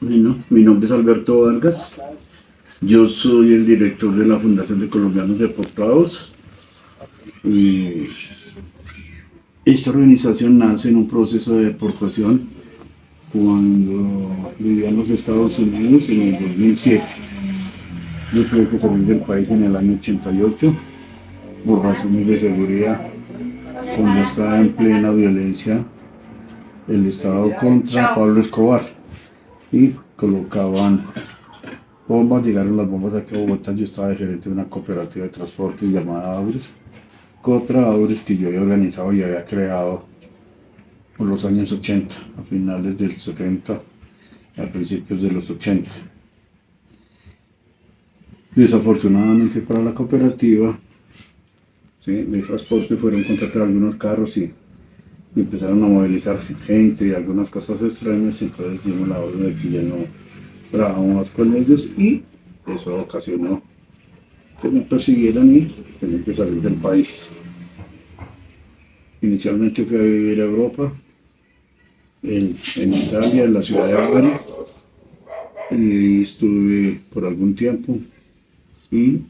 Bueno, mi nombre es Alberto Vargas. Yo soy el director de la Fundación de Colombianos Deportados. Y esta organización nace en un proceso de deportación cuando vivía en los Estados Unidos en el 2007. Yo tuve que salir del país en el año 88 por razones de seguridad, cuando estaba en plena violencia el Estado contra Pablo Escobar y colocaban bombas. Llegaron las bombas aquí a Bogotá. Yo estaba de gerente de una cooperativa de transportes llamada Aures, Cotra que yo había organizado y había creado por los años 80, a finales del 70, a principios de los 80. Desafortunadamente para la cooperativa, ¿sí?, de transporte fueron a contratar algunos carros y empezaron a movilizar gente y algunas cosas extrañas. Entonces dimos la orden de que ya no trabajamos más con ellos, y eso ocasionó que me persiguieran y tener que salir del país. Inicialmente fui a vivir a Europa, en Italia, en la ciudad de Bari, y estuve por algún tiempo y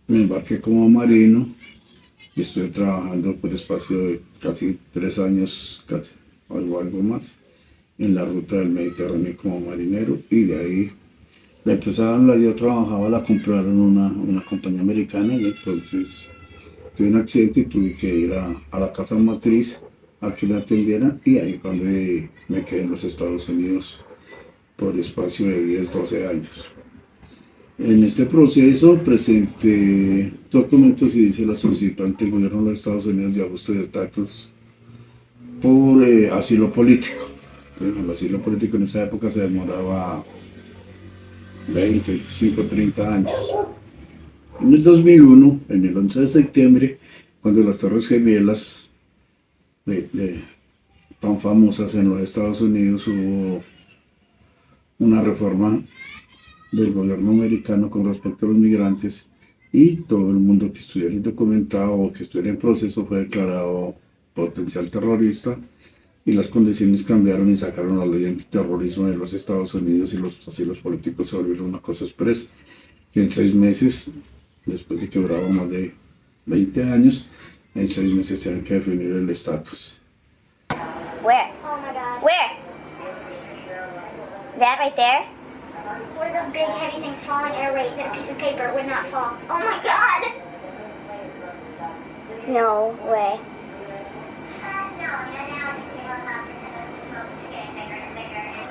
me embarqué como marino y estuve trabajando por espacio de casi 3 años, casi o algo más, en la ruta del Mediterráneo como marinero. Y de ahí la empresa en la que yo trabajaba la compraron una compañía americana, y entonces tuve un accidente y tuve que ir a la casa matriz a que me atendieran, y ahí cuando me quedé en los Estados Unidos por espacio de 10, 12 años. En este proceso presenté documentos y dice la solicitud ante el gobierno de los Estados Unidos de ajuste de estatus por asilo político. Entonces, el asilo político en esa época se demoraba 20, 25, 30 años. En el 2001, en el 11 de septiembre, cuando las Torres Gemelas tan famosas en los Estados Unidos, hubo una reforma del gobierno americano con respecto a los migrantes, y todo el mundo que estuviera indocumentado o que estuviera en proceso fue declarado potencial terrorista, y las condiciones cambiaron y sacaron la ley antiterrorismo de los Estados Unidos, y los asilos políticos se volvieron una cosa expresa. Y en 6 meses, después de que duraba más de 20 años, en 6 meses tienen que definir el estatus. Where? Oh my God. Where? That right there? What are those big heavy things falling at a rate that a piece of paper would not fall? Oh my God! No way.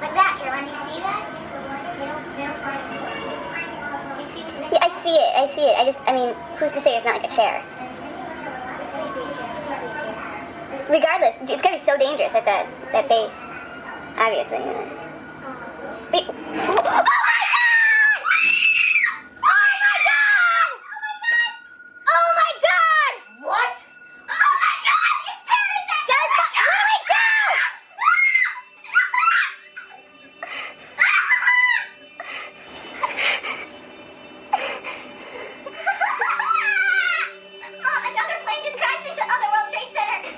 Like that, Caroline, do you see that? Do you see this thing? Yeah, I see it. I mean, who's to say it's not like a chair? Please be a chair. Please be a chair. Regardless, it's gonna be so dangerous at that base. Obviously. Wait. Oh my God! Oh my God! Oh my God! What? Oh my God! It's terrorist! Guys, where we go? Mom, another plane just crashed into Other World Trade Center!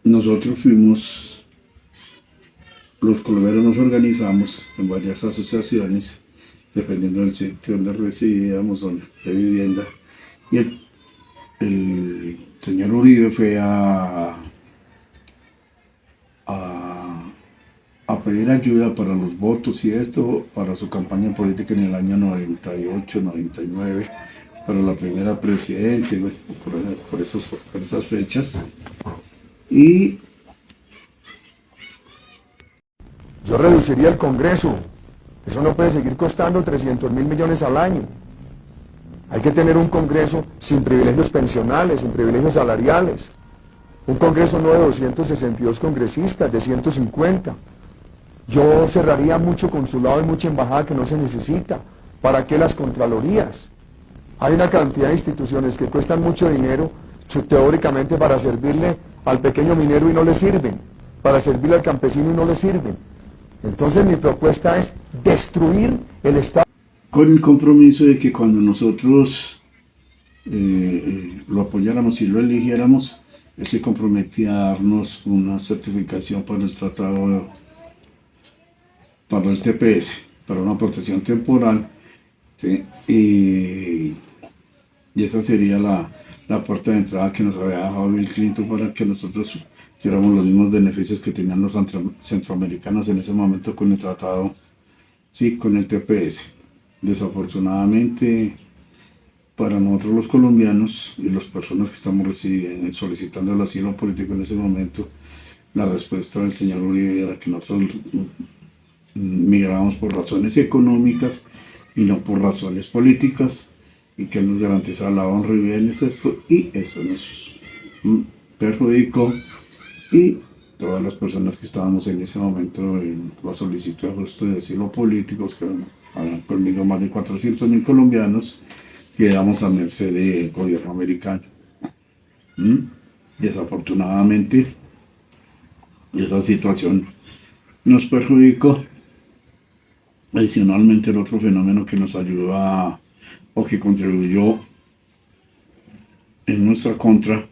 Nosotros fuimos, los colombianos nos organizamos en varias asociaciones, dependiendo del sitio donde residíamos, donde de vivienda, y el señor Uribe fue a pedir ayuda para los votos y esto, para su campaña política en el año 98, 99, para la primera presidencia, y bueno, por esas fechas. Y yo reduciría el Congreso. Eso no puede seguir costando 300.000 millones al año. Hay que tener un Congreso sin privilegios pensionales, sin privilegios salariales. Un Congreso no de 262 congresistas, de 150. Yo cerraría mucho consulado y mucha embajada que no se necesita. ¿Para qué las contralorías? Hay una cantidad de instituciones que cuestan mucho dinero, teóricamente para servirle al pequeño minero y no le sirven, para servirle al campesino y no le sirven. Entonces mi propuesta es destruir el Estado. Con el compromiso de que cuando nosotros lo apoyáramos y lo eligiéramos, él se comprometía a darnos una certificación para el Tratado para el TPS, para una protección temporal, ¿sí? Y esa sería la puerta de entrada que nos había dejado Bill Clinton para que nosotros tuviéramos los mismos beneficios que tenían los centroamericanos en ese momento con el tratado, sí, con el TPS. Desafortunadamente, para nosotros los colombianos y las personas que estamos solicitando el asilo político en ese momento, la respuesta del señor Uribe era que nosotros migrábamos por razones económicas y no por razones políticas, y que nos garantizaba la honra y bienes esto, y eso nos perjudicó, y todas las personas que estábamos en ese momento en la solicitud de ajuste de asilo políticos, que habían conmigo más de 400.000 colombianos, quedamos a merced del gobierno americano. Desafortunadamente, esa situación nos perjudicó. Adicionalmente, el otro fenómeno que nos ayudó o que contribuyó en nuestra contra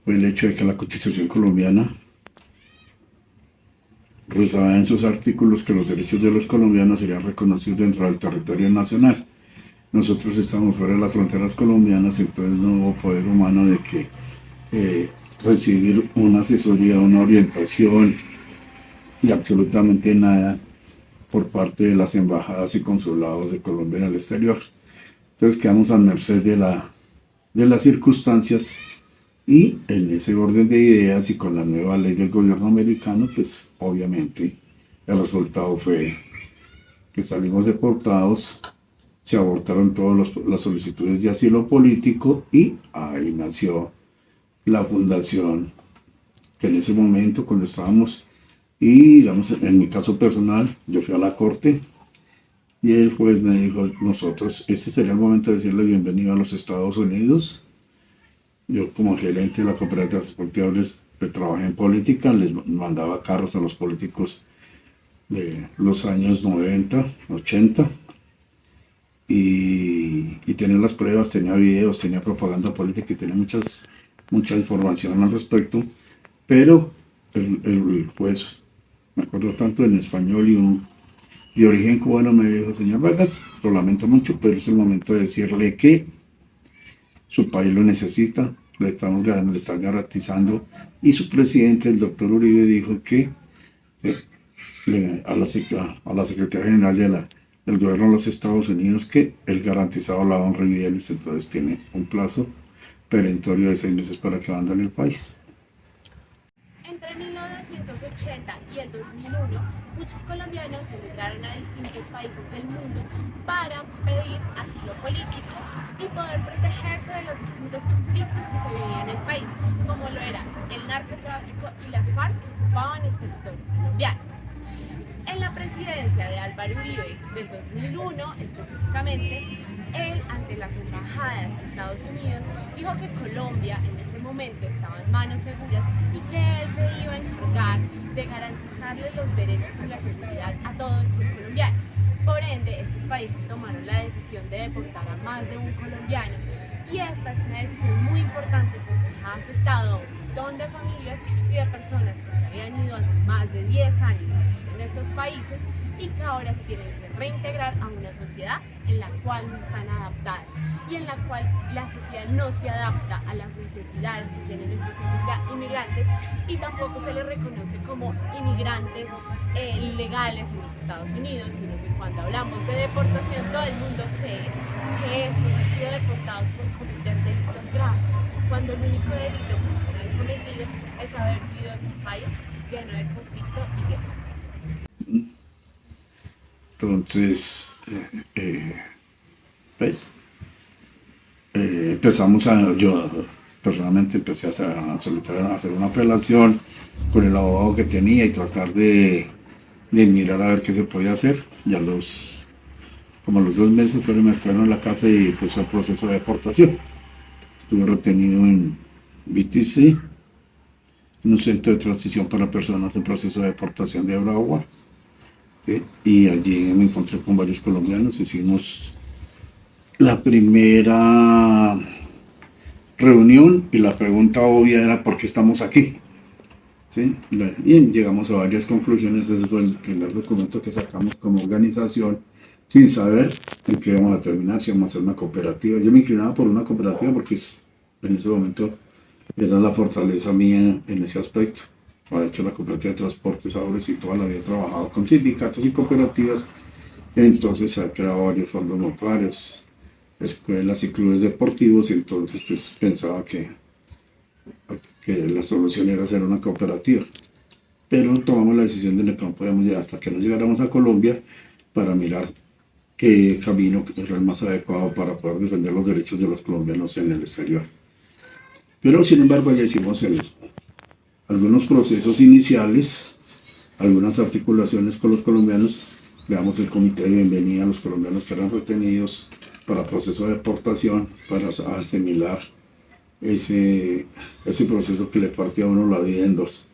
fue el hecho de que la Constitución colombiana rezaba en sus artículos que los derechos de los colombianos serían reconocidos dentro del territorio nacional. Nosotros estamos fuera de las fronteras colombianas, entonces no hubo poder humano de que recibir una asesoría, una orientación y absolutamente nada por parte de las embajadas y consulados de Colombia en el exterior. Entonces quedamos a merced de las circunstancias, y en ese orden de ideas y con la nueva ley del gobierno americano, pues obviamente el resultado fue que salimos deportados, se abortaron todas las solicitudes de asilo político, y ahí nació la fundación que en ese momento, cuando estábamos, y digamos, en mi caso personal, yo fui a la corte y el juez me dijo, nosotros, este sería el momento de decirle bienvenido a los Estados Unidos. Yo, como gerente de la cooperativa Transportables, trabajé en política, les mandaba carros a los políticos de los años 90, 80, y tenía las pruebas, tenía videos, tenía propaganda política y tenía mucha información al respecto, pero el juez, me acuerdo tanto en español y un de origen cubano, me dijo, señor Vargas, lo lamento mucho, pero es el momento de decirle que su país lo necesita, le están garantizando, y su presidente, el doctor Uribe, dijo que a la Secretaría General del Gobierno de los Estados Unidos que él garantizaba la honra y bienes, entonces tiene un plazo perentorio de 6 meses para que abandone el país. Entre 1980 y el 2001, muchos colombianos emigraron a distintos países del mundo para pedir asilo político y poder protegerse de los distintos conflictos que se vivían en el país, como lo eran el narcotráfico y las FARC que ocupaban el territorio colombiano. En la presidencia de Álvaro Uribe del 2001, específicamente, él, ante las embajadas de Estados Unidos, dijo que Colombia en este momento estaba en manos seguras y que él se iba a encargar de garantizarle los derechos y la seguridad a todos los colombianos. Por ende, estos países tomaron la decisión de deportar a más de un colombiano, y esta es una decisión muy importante porque ha afectado a un montón de familias y de personas que se habían ido hace más de 10 años en estos países y que ahora se tienen que reintegrar a una sociedad en la cual no están adaptadas y en la cual la sociedad no se adapta a las necesidades que tienen estos inmigrantes, y tampoco se les reconoce como inmigrantes legales en los Estados Unidos, sino que cuando hablamos de deportación todo el mundo cree que estos han sido deportados por cometer delitos graves, cuando el único delito que han cometido es haber vivido en un país lleno de conflicto y guerra. Entonces, empezamos yo personalmente empecé a solicitar, a hacer una apelación con el abogado que tenía y tratar de mirar a ver qué se podía hacer. Ya como a los 2 meses fueron, me quedaron en la casa y empezó el proceso de deportación. Estuve retenido en BTC, en un centro de transición para personas en proceso de deportación de Aragua. ¿Sí? Y allí me encontré con varios colombianos, hicimos la primera reunión y la pregunta obvia era ¿por qué estamos aquí? ¿sí? Y llegamos a varias conclusiones. Ese fue el primer documento que sacamos como organización, sin saber en qué íbamos a terminar, si íbamos a hacer una cooperativa. Yo me inclinaba por una cooperativa porque en ese momento era la fortaleza mía en ese aspecto. De hecho, la cooperativa de transportes ahora sí toda la vida he trabajado con sindicatos y cooperativas, entonces se han creado varios fondos mutuarios, escuelas y clubes deportivos, entonces pues pensaba que la solución era hacer una cooperativa. Pero tomamos la decisión de que no podíamos llegar hasta que no llegáramos a Colombia para mirar qué camino era el más adecuado para poder defender los derechos de los colombianos en el exterior. Pero sin embargo ya hicimos algunos procesos iniciales, algunas articulaciones con los colombianos. Creamos el comité de bienvenida a los colombianos que eran retenidos para proceso de deportación, para asimilar ese proceso que le partía a uno la vida en dos.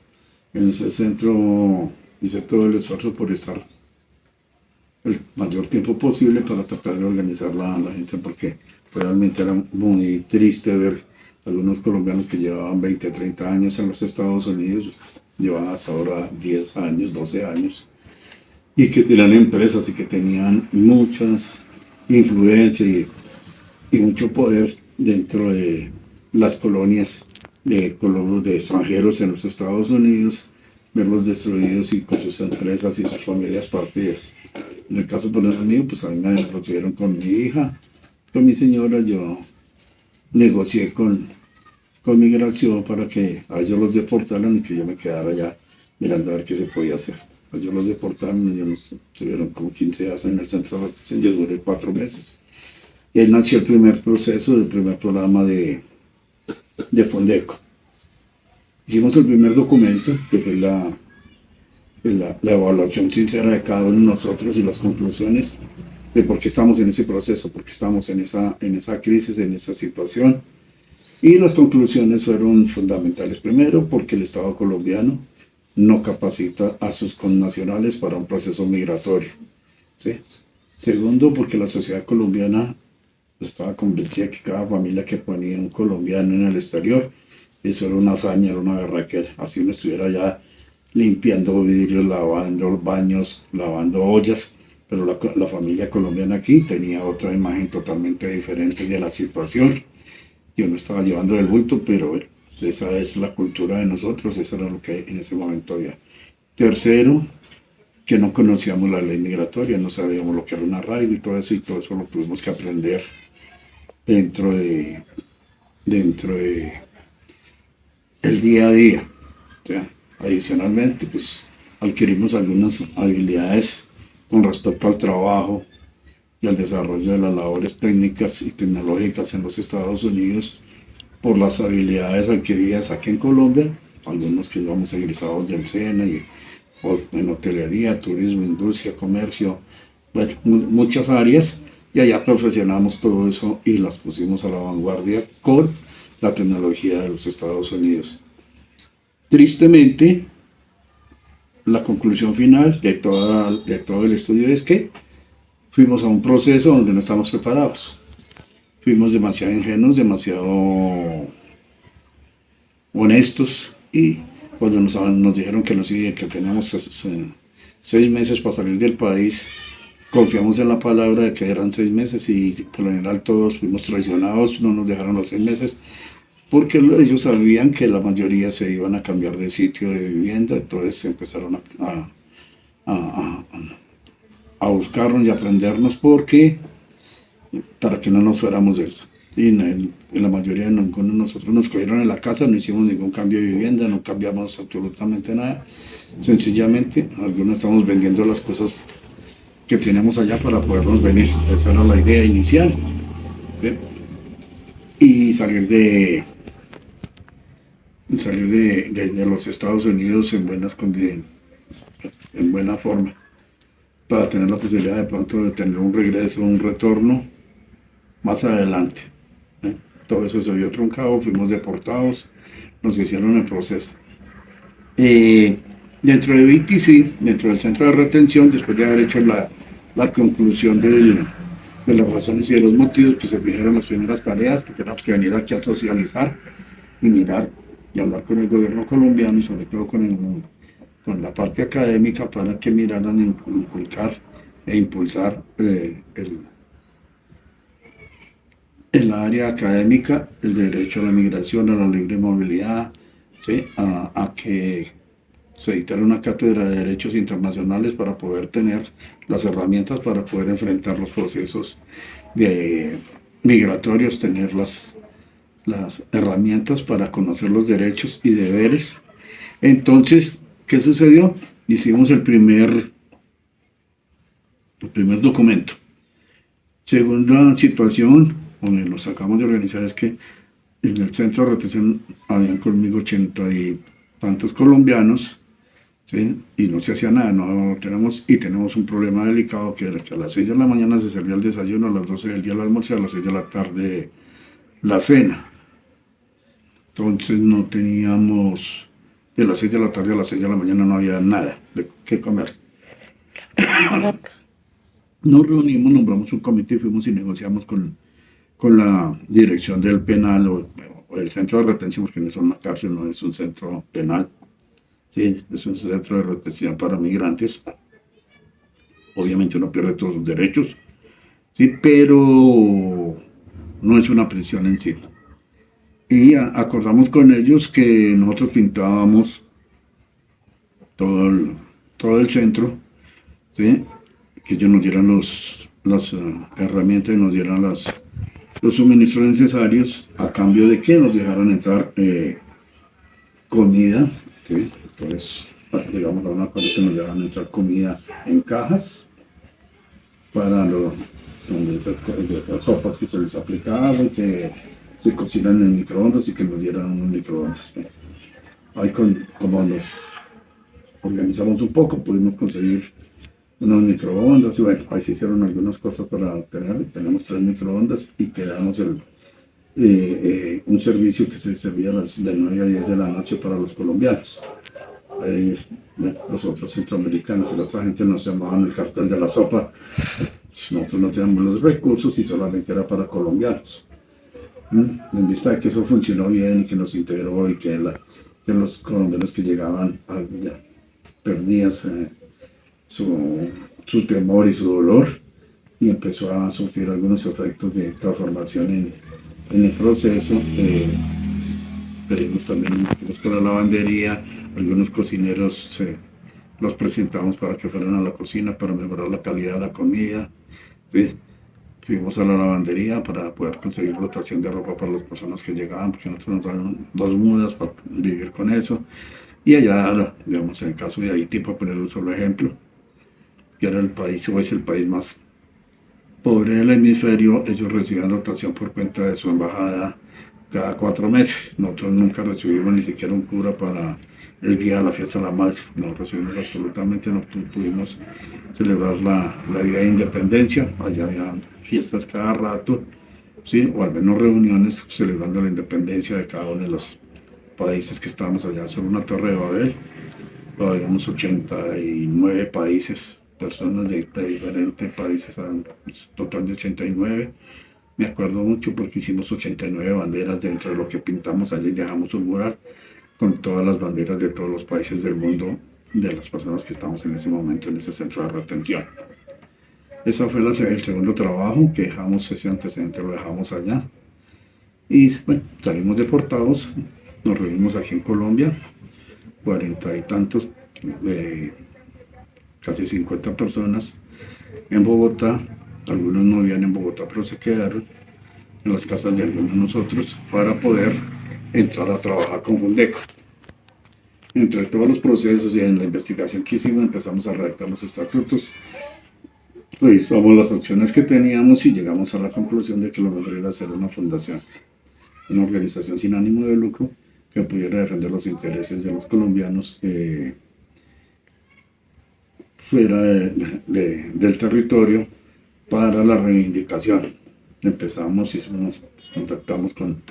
En ese centro hice todo el esfuerzo por estar el mayor tiempo posible para tratar de organizar a la gente, porque realmente era muy triste ver algunos colombianos que llevaban 20, 30 años en los Estados Unidos, llevaban hasta ahora 10 años, 12 años, y que eran empresas y que tenían muchas influencias y mucho poder dentro de las colonias de extranjeros en los Estados Unidos, verlos destruidos y con sus empresas y sus familias partidas. En el caso por el mío, pues a mí me lo tuvieron con mi hija, con mi señora. Yo negocié con migración para que a ellos los deportaran y que yo me quedara allá mirando a ver qué se podía hacer. A ellos los deportaron, ellos tuvieron como 15 días en el centro de retención, yo duré 4 meses. Y ahí nació el primer proceso, el primer programa de Fondeco. Hicimos el primer documento, que fue la evaluación sincera de cada uno de nosotros y las conclusiones de por qué estamos en ese proceso, por qué estamos en esa crisis, en esa situación. Y las conclusiones fueron fundamentales. Primero, porque el Estado colombiano no capacita a sus connacionales para un proceso migratorio, ¿sí? Segundo, porque la sociedad colombiana estaba convencida que cada familia que ponía un colombiano en el exterior, eso era una hazaña, era una berraquera. Así uno estuviera ya limpiando vidrios, lavando baños, lavando ollas, pero la familia colombiana aquí tenía otra imagen totalmente diferente de la situación. Yo no estaba llevando el bulto, pero bueno, esa es la cultura de nosotros, eso era lo que en ese momento había. Tercero, que no conocíamos la ley migratoria, no sabíamos lo que era un arraigo y todo eso lo tuvimos que aprender dentro de el día a día. O sea, adicionalmente, pues adquirimos algunas habilidades con respecto al trabajo y al desarrollo de las labores técnicas y tecnológicas en los Estados Unidos por las habilidades adquiridas aquí en Colombia, algunos que llevamos egresados del SENA en hotelería, turismo, industria, comercio, bueno, muchas áreas, y allá perfeccionamos todo eso y las pusimos a la vanguardia con la tecnología de los Estados Unidos. Tristemente, la conclusión final de todo el estudio es que fuimos a un proceso donde no estamos preparados. Fuimos demasiado ingenuos, demasiado honestos, y cuando nos dijeron que teníamos 6 meses para salir del país, confiamos en la palabra de que eran 6 meses y por lo general todos fuimos traicionados, no nos dejaron los 6 meses porque ellos sabían que la mayoría se iban a cambiar de sitio de vivienda, entonces empezaron a buscarnos y a aprendernos para que no nos fuéramos de eso. Y en la mayoría de ninguno de nosotros nos cogieron en la casa, no hicimos ningún cambio de vivienda, no cambiamos absolutamente nada. Sencillamente, algunos estamos vendiendo las cosas que teníamos allá para podernos venir. Esa era la idea inicial. ¿Sí? Y salir de los Estados Unidos en buenas condiciones, en buena forma, para tener la posibilidad de pronto de tener un regreso, un retorno más adelante. Todo eso se vio truncado, fuimos deportados, nos hicieron el proceso. Dentro de BTC, dentro del centro de retención, después de haber hecho la conclusión de las razones y de los motivos, pues se fijaron las primeras tareas, que teníamos que venir aquí a socializar y mirar y hablar con el gobierno colombiano y sobre todo con la parte académica para que miraran inculcar e impulsar el área académica, el derecho a la migración, a la libre movilidad, ¿sí? A que se dictara una cátedra de derechos internacionales para poder tener las herramientas para poder enfrentar los procesos migratorios, tener las herramientas para conocer los derechos y deberes. Entonces, ¿qué sucedió? Hicimos el primer documento. Segunda situación, donde lo sacamos de organizar, es que en el centro de retención habían conmigo 80 y tantos colombianos, ¿sí? Y no se hacía nada, tenemos un problema delicado que a las 6 de la mañana se servía el desayuno, a las 12 del día el almuerzo y a las 6 de la tarde la cena. Entonces no teníamos, de las 6 de la tarde a las 6 de la mañana no había nada de qué comer. Nos reunimos, nombramos un comité y fuimos y negociamos con la dirección del penal o el centro de retención, porque no es una cárcel, no es un centro penal, sí, es un centro de retención para migrantes. Obviamente uno pierde todos sus derechos, sí, pero no es una prisión en sí. Y acordamos con ellos que nosotros pintábamos todo el centro, ¿sí? Que ellos nos dieran las herramientas y nos dieran los suministros necesarios, a cambio de que nos dejaran entrar comida, ¿sí? Entonces llegamos a un acuerdo que nos dejaran entrar comida en cajas para esas sopas que se les aplicaba y que se cocinan en microondas y que nos dieran unos microondas. Ahí como nos organizamos un poco, pudimos conseguir unos microondas y bueno, ahí se hicieron algunas cosas para obtener. Tenemos 3 microondas y creamos un servicio que se servía de 9 a 10 de la noche para los colombianos. Los otros centroamericanos y la otra gente nos llamaban el cartel de la sopa. Nosotros no teníamos los recursos y solamente era para colombianos. En vista de que eso funcionó bien y que nos integró y que los colombianos que llegaban perdían su temor y su dolor, y empezó a sufrir algunos efectos de transformación en el proceso. Pedimos también con la lavandería, algunos cocineros los presentamos para que fueran a la cocina para mejorar la calidad de la comida, ¿sí? Fuimos a la lavandería para poder conseguir rotación de ropa para las personas que llegaban, porque nosotros nos daban 2 mudas para vivir con eso. Y allá, digamos, en el caso de Haití, para poner un solo ejemplo, que era el país, o es el país más pobre del hemisferio, ellos recibían rotación por cuenta de su embajada cada 4 meses. Nosotros nunca recibimos ni siquiera un cura para el día de la fiesta de la madre, no recibimos absolutamente, no pudimos celebrar la día de independencia. Allá había fiestas cada rato, ¿sí? O al menos reuniones celebrando la independencia de cada uno de los países que estábamos allá. Sobre una torre de Babel, habíamos 89 países, personas de diferentes países, un total de 89. Me acuerdo mucho porque hicimos 89 banderas dentro de lo que pintamos allí, dejamos un mural con todas las banderas de todos los países del mundo, de las personas que estamos en ese momento en ese centro de retención. Ese fue el segundo trabajo que dejamos, ese antecedente lo dejamos allá. Y bueno, salimos deportados, nos reunimos aquí en Colombia, 40 y tantos, casi 50 personas en Bogotá. Algunos no vivían en Bogotá, pero se quedaron en las casas de algunos de nosotros para poder entrar a trabajar con Fundeco. Entre todos los procesos y en la investigación que hicimos, empezamos a redactar los estatutos, revisamos las opciones que teníamos y llegamos a la conclusión de que lo mejor era hacer una fundación, una organización sin ánimo de lucro que pudiera defender los intereses de los colombianos fuera del territorio para la reivindicación. Contactamos con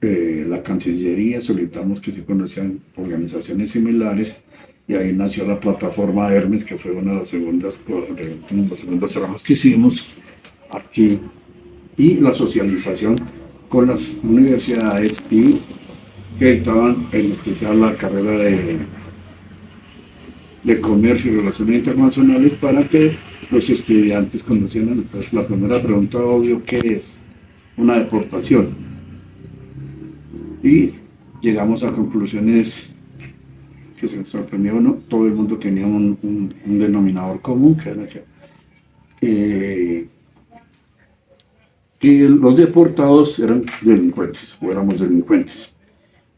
la Cancillería, solicitamos que se conocieran organizaciones similares y ahí nació la plataforma Hermes, que fue una de las segundas trabajos que hicimos aquí, y la socialización con las universidades y que dictaban en especial la carrera de comercio y relaciones internacionales para que los estudiantes conocieran. Entonces, la primera pregunta, obvio, ¿qué es una deportación? Y llegamos a conclusiones que se sorprendió, ¿no? Todo el mundo tenía un denominador común, que era que los deportados eran delincuentes, o éramos delincuentes.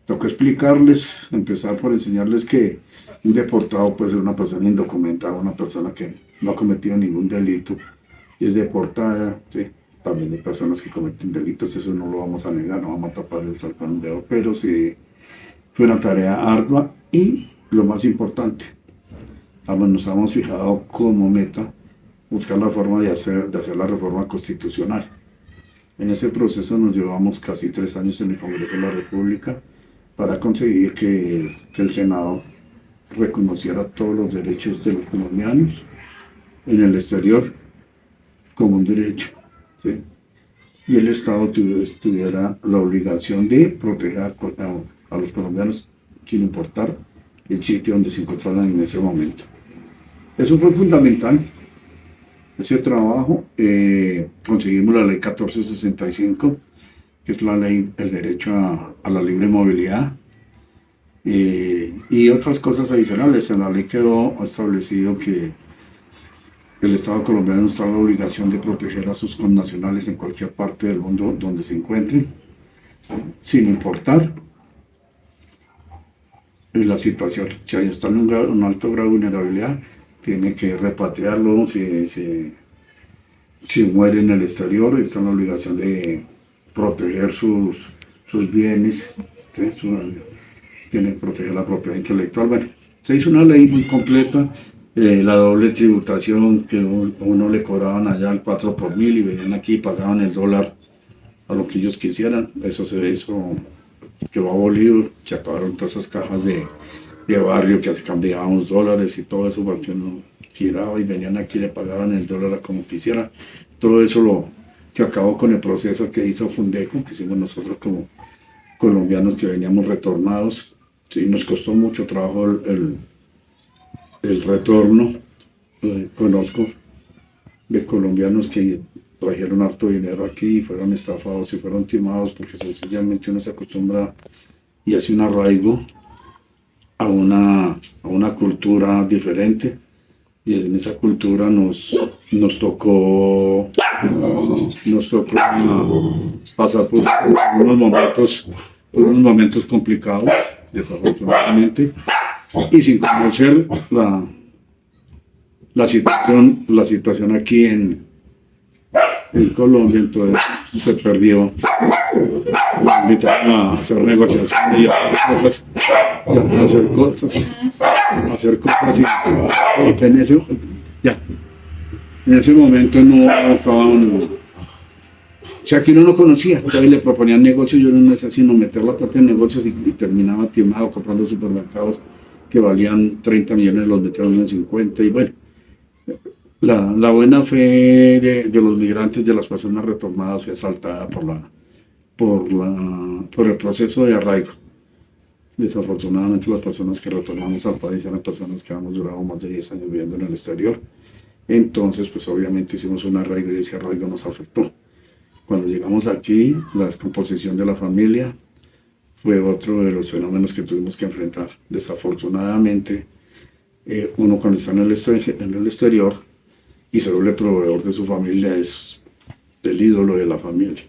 Tocó explicarles, empezar por enseñarles que un deportado puede ser una persona indocumentada, una persona que no ha cometido ningún delito y es deportada, ¿sí? También hay personas que cometen delitos, eso no lo vamos a negar, no vamos a tapar el sol con un dedo, pero sí fue una tarea ardua y lo más importante, nos hemos fijado como meta buscar la forma de hacer la reforma constitucional. En ese proceso nos llevamos casi 3 años en el Congreso de la República para conseguir que el Senado reconociera todos los derechos de los colombianos en el exterior como un derecho, ¿sí? Y el Estado tuviera la obligación de proteger a los colombianos sin importar el sitio donde se encontraran en ese momento. Eso fue fundamental. Ese trabajo, conseguimos la ley 1465, que es la ley, el derecho a la libre movilidad, y otras cosas adicionales. En la ley quedó establecido que el Estado colombiano está en la obligación de proteger a sus connacionales en cualquier parte del mundo donde se encuentren, ¿sí? Sin importar la situación. Si está en un alto grado de vulnerabilidad, tiene que repatriarlo. Si muere en el exterior, está en la obligación de proteger sus bienes, ¿sí? Tiene que proteger la propiedad intelectual. Bueno, se hizo una ley muy completa. La doble tributación, que uno le cobraban allá el 4 por 1000 y venían aquí y pagaban el dólar a lo que ellos quisieran. Eso quedó abolido, se acabaron todas esas cajas de barrio que cambiábamos dólares y todo eso, porque uno giraba y venían aquí y le pagaban el dólar como quisiera. Todo eso se acabó con el proceso que hizo Fundeco, que hicimos nosotros como colombianos que veníamos retornados. Sí, nos costó mucho trabajo el retorno. Conozco de colombianos que trajeron harto dinero aquí y fueron estafados y fueron timados porque sencillamente uno se acostumbra y hace un arraigo a una cultura diferente, y en esa cultura nos tocó pasar por unos momentos complicados, desafortunadamente, y sin conocer la situación aquí en Colombia. Entonces se perdió. Invitaron a hacer negociaciones y hacer cosas y que en ese momento no estaban. O sea, aquí uno no conocía, entonces le proponían negocios, yo no hacía sino meter la plata en negocios y terminaba timado comprando supermercados que valían 30 millones, los metieron en 50, y bueno, la buena fe de los migrantes, de las personas retornadas, fue asaltada por el proceso de arraigo. Desafortunadamente las personas que retornamos al país eran personas que habíamos durado más de 10 años viviendo en el exterior. Entonces, pues obviamente hicimos un arraigo y ese arraigo nos afectó. Cuando llegamos aquí, la descomposición de la familia fue otro de los fenómenos que tuvimos que enfrentar. Desafortunadamente, uno cuando está en el exterior y se vuelve proveedor de su familia, es el ídolo de la familia.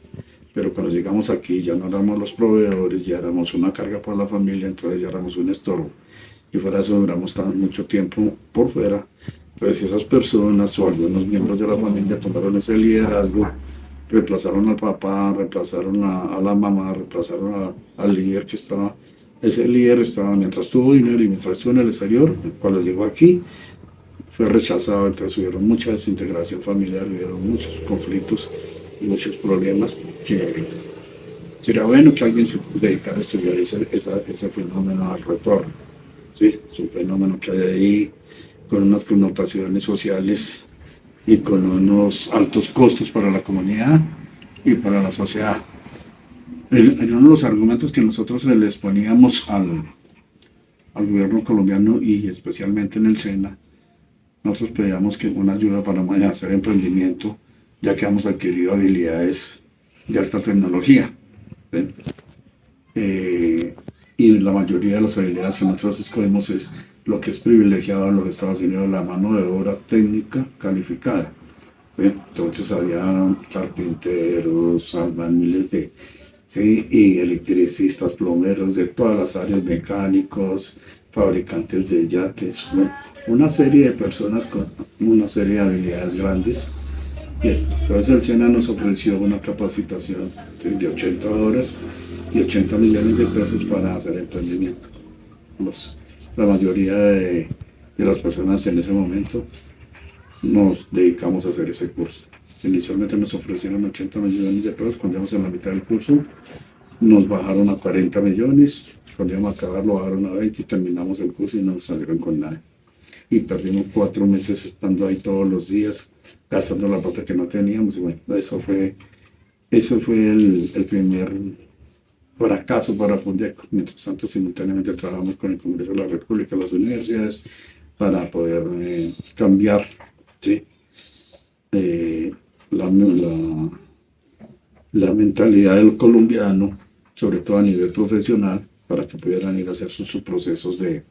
Pero cuando llegamos aquí ya no éramos los proveedores, ya éramos una carga para la familia, entonces ya éramos un estorbo. Y fuera de eso duramos mucho tiempo por fuera. Entonces esas personas o algunos miembros de la familia tomaron ese liderazgo, reemplazaron al papá, reemplazaron a la mamá, reemplazaron al líder que estaba. Ese líder estaba, mientras tuvo dinero y mientras estuvo en el exterior, cuando llegó aquí fue rechazado. Entonces hubieron mucha desintegración familiar, hubieron muchos conflictos y muchos problemas, que sería bueno que alguien se dedicara a estudiar ese fenómeno al retorno. Sí, es un fenómeno que hay ahí con unas connotaciones sociales y con unos altos costos para la comunidad y para la sociedad. en uno de los argumentos que nosotros les poníamos al gobierno colombiano y especialmente en el SENA, nosotros pedíamos que una ayuda para hacer emprendimiento, ya que hemos adquirido habilidades de alta tecnología. ¿Sí? Y la mayoría de las habilidades que nosotros escogemos es lo que es privilegiado en los Estados Unidos, la mano de obra técnica calificada. ¿Sí? Entonces había carpinteros, albañiles ¿sí? Y electricistas, plomeros de todas las áreas, mecánicos, fabricantes de yates, bueno, una serie de personas con una serie de habilidades grandes. Y entonces el SENA nos ofreció una capacitación, ¿sí? De 80 horas y 80 millones de pesos para hacer emprendimiento. La mayoría de las personas en ese momento nos dedicamos a hacer ese curso. Inicialmente nos ofrecieron 80 millones de pesos, cuando íbamos en la mitad del curso nos bajaron a 40 millones, cuando íbamos a acabar lo bajaron a 20 y terminamos el curso y no nos salieron con nada. Y perdimos 4 meses estando ahí todos los días, gastando la plata que no teníamos. Y bueno, eso fue el primer fracaso para Fundeco. Mientras tanto, simultáneamente trabajamos con el Congreso de la República, las universidades, para poder cambiar, ¿sí? La mentalidad del colombiano, sobre todo a nivel profesional, para que pudieran ir a hacer sus procesos de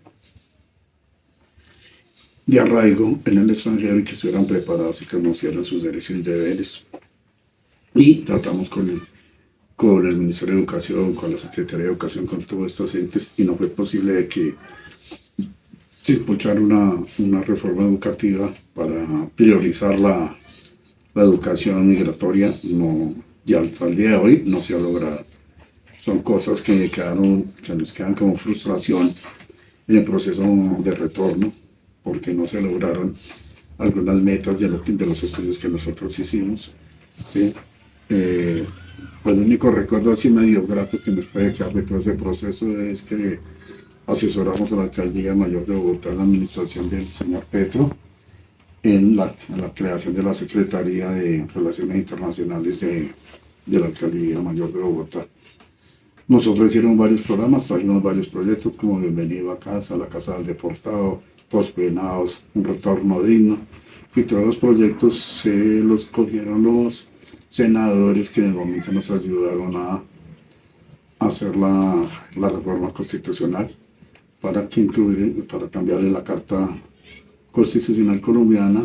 arraigo en el extranjero y que estuvieran preparados y conocieran sus derechos y deberes. Y tratamos con el Ministerio de Educación, con la Secretaría de Educación, con todos estos entes, y no fue posible de que se impulsara una reforma educativa para priorizar la educación migratoria. No, y hasta el día de hoy no se ha logrado. Son cosas que nos quedan como frustración en el proceso de retorno, porque no se lograron algunas metas de los estudios que nosotros hicimos. ¿Sí? Pues el único recuerdo así medio grato que nos puede quedar de todo ese proceso es que asesoramos a la Alcaldía Mayor de Bogotá en la administración del señor Petro en la creación de la Secretaría de Relaciones Internacionales de la Alcaldía Mayor de Bogotá. Nos ofrecieron varios programas, trajimos varios proyectos como Bienvenido a Casa, la Casa del Deportado, Postpenados, Un Retorno Digno, y todos los proyectos se los cogieron los senadores que en el momento nos ayudaron a hacer la reforma constitucional para cambiar en la Carta Constitucional colombiana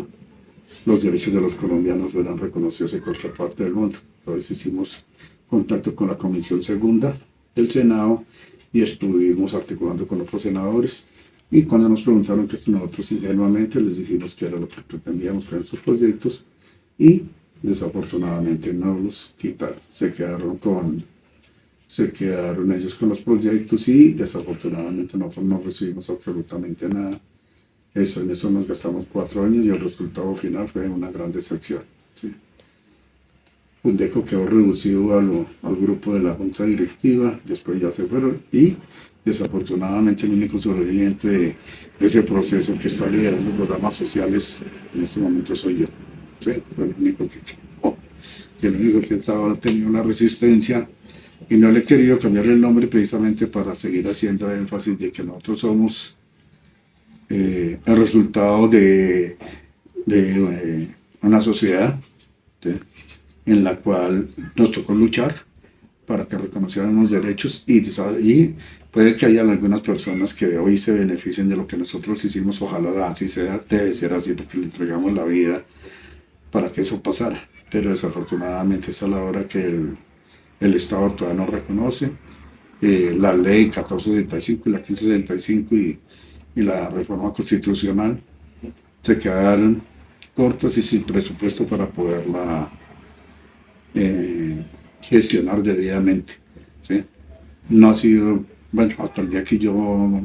los derechos de los colombianos fueran reconocidos en cualquier parte del mundo. Entonces hicimos contacto con la Comisión Segunda del Senado y estuvimos articulando con otros senadores, y cuando nos preguntaron que nosotros ingenuamente les dijimos que era lo que pretendíamos con estos proyectos, y desafortunadamente no los quitaron, se quedaron ellos con los proyectos, y desafortunadamente nosotros no recibimos absolutamente nada. En eso nos gastamos 4 años y el resultado final fue una gran decepción. ¿Sí? Fundeco quedó reducido al grupo de la junta directiva, después ya se fueron, y desafortunadamente el único sobreviviente de ese proceso que está liderando los programas sociales en este momento soy yo. ¿Sí? Fue el único que quedó, y el único que ha tenido la resistencia, y no le he querido cambiar el nombre precisamente para seguir haciendo énfasis de que nosotros somos el resultado de una sociedad, ¿sí? En la cual nos tocó luchar para que reconocieran los derechos, y puede que haya algunas personas que hoy se beneficien de lo que nosotros hicimos. Ojalá así sea, debe ser así, porque le entregamos la vida para que eso pasara, pero desafortunadamente es a la hora que el Estado todavía no reconoce. La ley 1465 y la 1565 y la reforma constitucional se quedaron cortas y sin presupuesto para poderla gestionar debidamente. ¿Sí? No ha sido, bueno, hasta el día que yo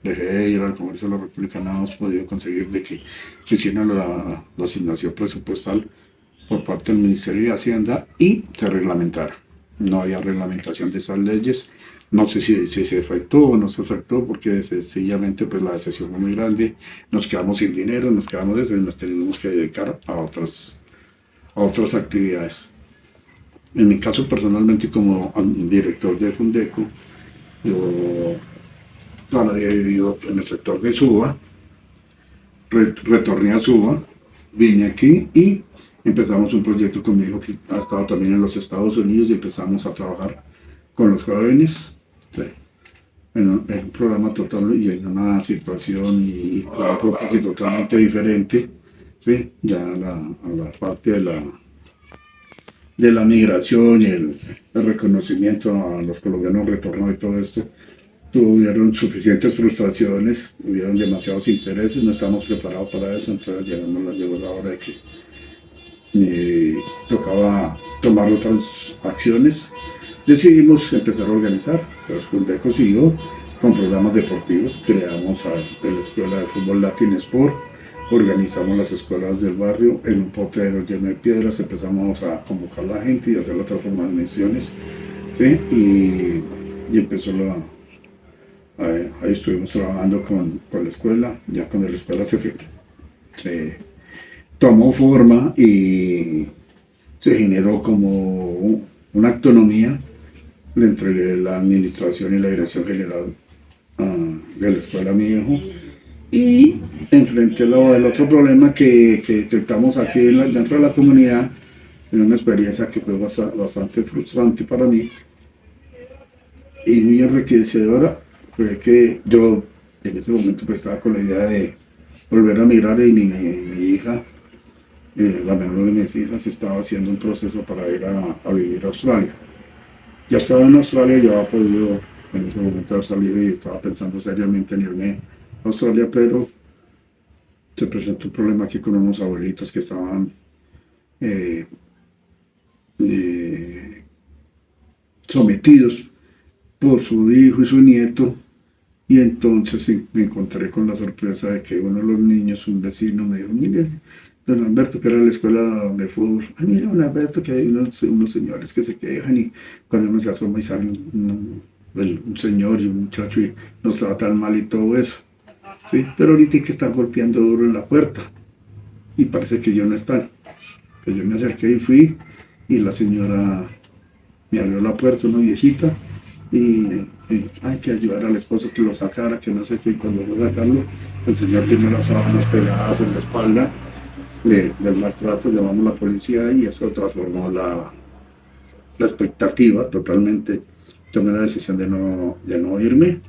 dejé de ir al Congreso de la República no hemos podido conseguir de que se hiciera la asignación presupuestal por parte del Ministerio de Hacienda y se reglamentara. No había reglamentación de esas leyes. No sé si se efectuó o no se efectuó, porque sencillamente pues la decepción fue muy grande. Nos quedamos sin dinero, nos quedamos de eso y nos tenemos que dedicar a otras actividades. En mi caso personalmente como director de Fundeco, yo toda la vida he vivido en el sector de Suba, retorné a Suba, vine aquí y empezamos un proyecto con mi hijo que ha estado también en los Estados Unidos y empezamos a trabajar con los jóvenes, sí, en un programa total y en una situación y con un propósito totalmente diferente, sí, ya a la parte de la migración y el reconocimiento a los colombianos retorno y todo esto. Tuvieron suficientes frustraciones, hubieron demasiados intereses, no estábamos preparados para eso, entonces llegó la hora de que tocaba tomar otras acciones. Decidimos empezar a organizar, pero Fundeco siguió con programas deportivos, creamos la Escuela de Fútbol Latin Sport, organizamos las escuelas del barrio en un potero lleno de piedras, empezamos a convocar a la gente y a hacer las transformaciones, ¿sí? Y empezó ahí estuvimos trabajando con la escuela, ya cuando la escuela se tomó forma y se generó como una autonomía, le entregué la administración y la dirección general de la escuela a mi hijo y enfrenté el otro problema que detectamos aquí dentro de la comunidad, en una experiencia que fue bastante frustrante para mí y muy enriquecedora. Fue que yo en ese momento pues, estaba con la idea de volver a migrar y mi hija, la menor de mis hijas, estaba haciendo un proceso para ir a vivir a Australia. Ya estaba en Australia, yo había podido en ese momento haber salido y estaba pensando seriamente en irme a Australia, pero se presentó un problema aquí con unos abuelitos que estaban sometidos por su hijo y su nieto, y entonces me encontré con la sorpresa de que uno de los niños, un vecino, me dijo, mire, don Alberto, que era la escuela de fútbol, ay, mira, don Alberto, que hay unos señores que se quejan, y cuando uno se asoma y sale un señor y un muchacho y nos tratan mal y todo eso, ¿sí? Pero ahorita hay que estar golpeando duro en la puerta, y parece que yo no están. Pues yo me acerqué y fui, y la señora me abrió la puerta, una viejita, y hay que ayudar al esposo que lo sacara, que no sé qué, y cuando fue a sacarlo, el señor tiene las sábanas pegadas en la espalda del maltrato, llamamos a la policía y eso transformó la expectativa totalmente. Tomé la decisión de no irme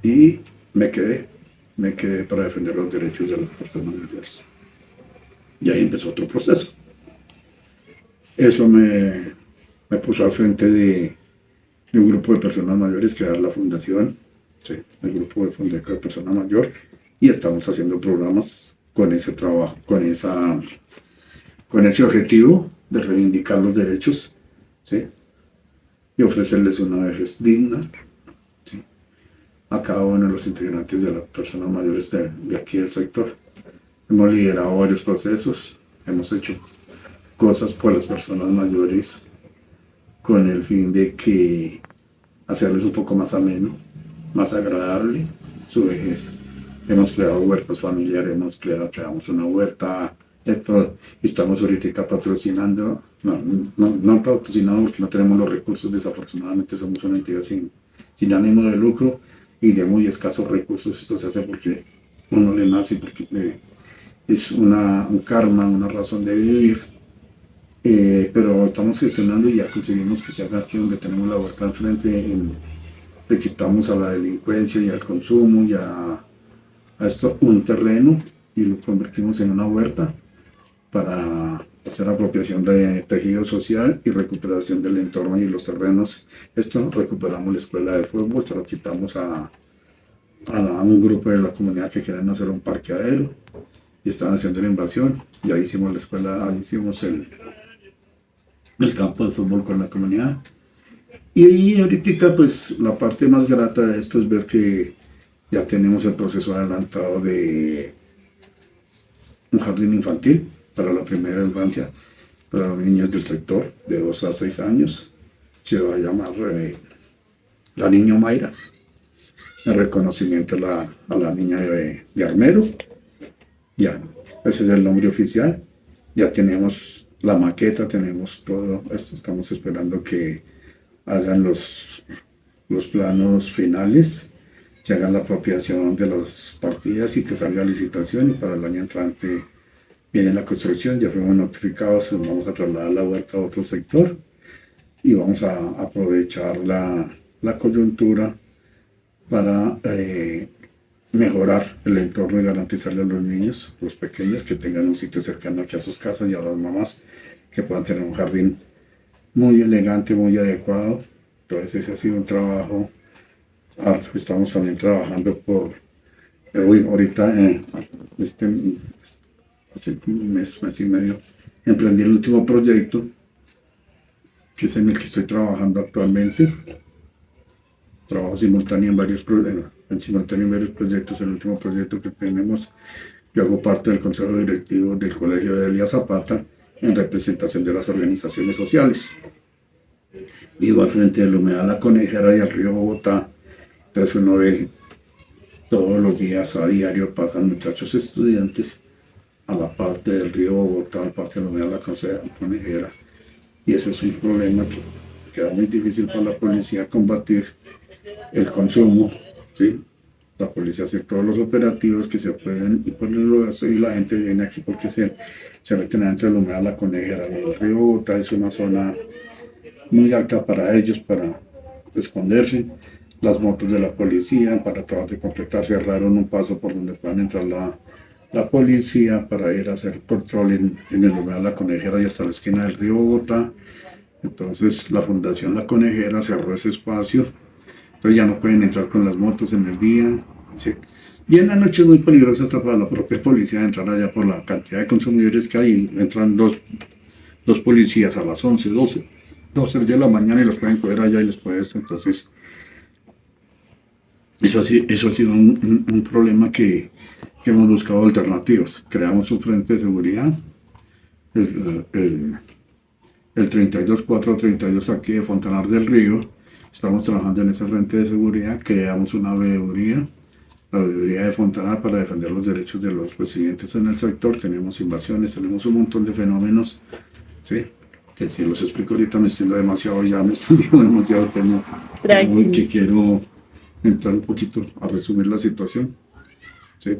y me quedé para defender los derechos de las personas mayores. Y ahí empezó otro proceso. Eso me puso al frente de un grupo de personas mayores, crear la fundación, sí, el grupo de Fundeco de Persona Mayor, y estamos haciendo programas con ese trabajo, con ese objetivo de reivindicar los derechos, ¿sí? Y ofrecerles una vejez digna, ¿sí? A cada uno de los integrantes de las personas mayores de aquí del sector. Hemos liderado varios procesos, hemos hecho cosas por las personas mayores con el fin de que hacerles un poco más ameno, más agradable su vejez. Hemos creado huertas familiares, creamos una huerta, estamos ahorita patrocinando, no patrocinado porque no tenemos los recursos, desafortunadamente somos una entidad sin ánimo de lucro y de muy escasos recursos. Esto se hace porque uno le nace, porque es un karma, una razón de vivir. Pero estamos gestionando y ya conseguimos que se haga aquí donde tenemos la huerta al frente, le quitamos a la delincuencia y al consumo y a esto un terreno y lo convertimos en una huerta para hacer apropiación de tejido social y recuperación del entorno y los terrenos. Esto recuperamos la escuela de fútbol, se lo quitamos a un grupo de la comunidad que querían hacer un parqueadero y estaban haciendo una invasión, y ahí hicimos la escuela, ahí hicimos el campo de fútbol con la comunidad. Y ahí ahorita pues la parte más grata de esto es ver que ya tenemos el proceso adelantado de un jardín infantil para la primera infancia, para los niños del sector de 2 a 6 años. Se va a llamar La Niña Mayra, en reconocimiento a la niña de Armero. Ya, ese es el nombre oficial. Ya tenemos la maqueta, tenemos todo esto, estamos esperando que hagan los planos finales, que hagan la apropiación de las partidas y que salga licitación, y para el año entrante viene la construcción. Ya fuimos notificados, nos vamos a trasladar la huerta a otro sector y vamos a aprovechar la coyuntura para mejorar el entorno y garantizarle a los niños, los pequeños, que tengan un sitio cercano aquí a sus casas, y a las mamás que puedan tener un jardín muy elegante, muy adecuado. Entonces ese ha sido un trabajo arduo. Estamos también trabajando por ahorita hace un mes y medio emprendí el último proyecto, que es en el que estoy trabajando actualmente. Trabajo simultáneo en varios proyectos. El último proyecto que tenemos, yo hago parte del consejo directivo del Colegio de Elia Zapata en representación de las organizaciones sociales. Vivo al frente del humedal La Conejera y al río Bogotá. Entonces uno ve todos los días, a diario, pasan muchachos estudiantes a la parte del río Bogotá, a la parte del humedal La Conejera. Y ese es un problema que queda muy difícil para la policía combatir, el consumo, ¿sí? La policía hace todos los operativos que se pueden, y la gente viene aquí porque se meten adentro del humedal La Conejera. El río Bogotá es una zona muy alta para ellos, para esconderse. Las motos de la policía, para tratar de completar, cerraron un paso por donde puedan entrar la policía para ir a hacer control en el humedal La Conejera y hasta la esquina del río Bogotá. Entonces la Fundación La Conejera cerró ese espacio. Entonces ya no pueden entrar con las motos en el día. Sí. Y en la noche es muy peligroso hasta para la propia policía entrar allá por la cantidad de consumidores que hay. Entran dos policías a las 11, 12 de la mañana y los pueden coger allá y les puede esto. Entonces, eso ha sido un problema que hemos buscado alternativas. Creamos un frente de seguridad, el 32432 aquí de Fontanar del Río. Estamos trabajando en ese frente de seguridad. Creamos una veeduría, la veeduría de Fontanar, para defender los derechos de los residentes en el sector. Tenemos invasiones, tenemos un montón de fenómenos, ¿sí? Que si los explico ahorita me extiendo demasiado, ya me extiendo demasiado tema, que quiero entrar un poquito a resumir la situación, ¿sí?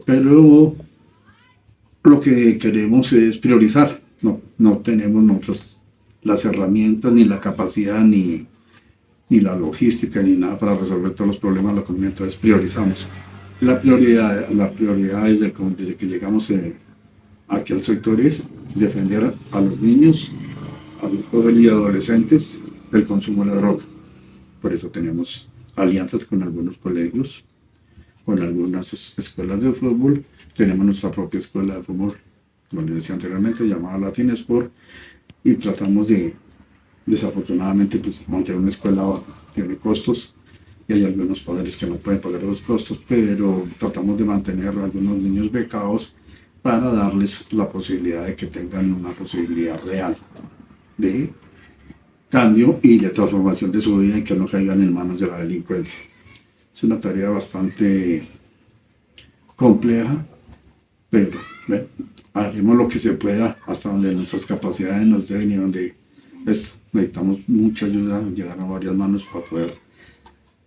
Pero lo que queremos es priorizar. No tenemos nosotros las herramientas, ni la capacidad, ni la logística, ni nada para resolver todos los problemas de la comunidad. Entonces priorizamos. La prioridad desde que llegamos aquí al sector es defender a los niños, a los jóvenes y adolescentes del consumo de la droga. Por eso tenemos alianzas con algunos colegios, con algunas escuelas de fútbol. Tenemos nuestra propia escuela de fútbol, como les decía anteriormente, llamada Latin Sport, y tratamos de, desafortunadamente, pues, mantener una escuela tiene costos, y hay algunos padres que no pueden pagar los costos, pero tratamos de mantener a algunos niños becados para darles la posibilidad de que tengan una posibilidad real de cambio y de transformación de su vida, y que no caigan en manos de la delincuencia. Es una tarea bastante compleja, pero haremos lo que se pueda hasta donde nuestras capacidades nos den, y donde necesitamos mucha ayuda, llegar a varias manos para poder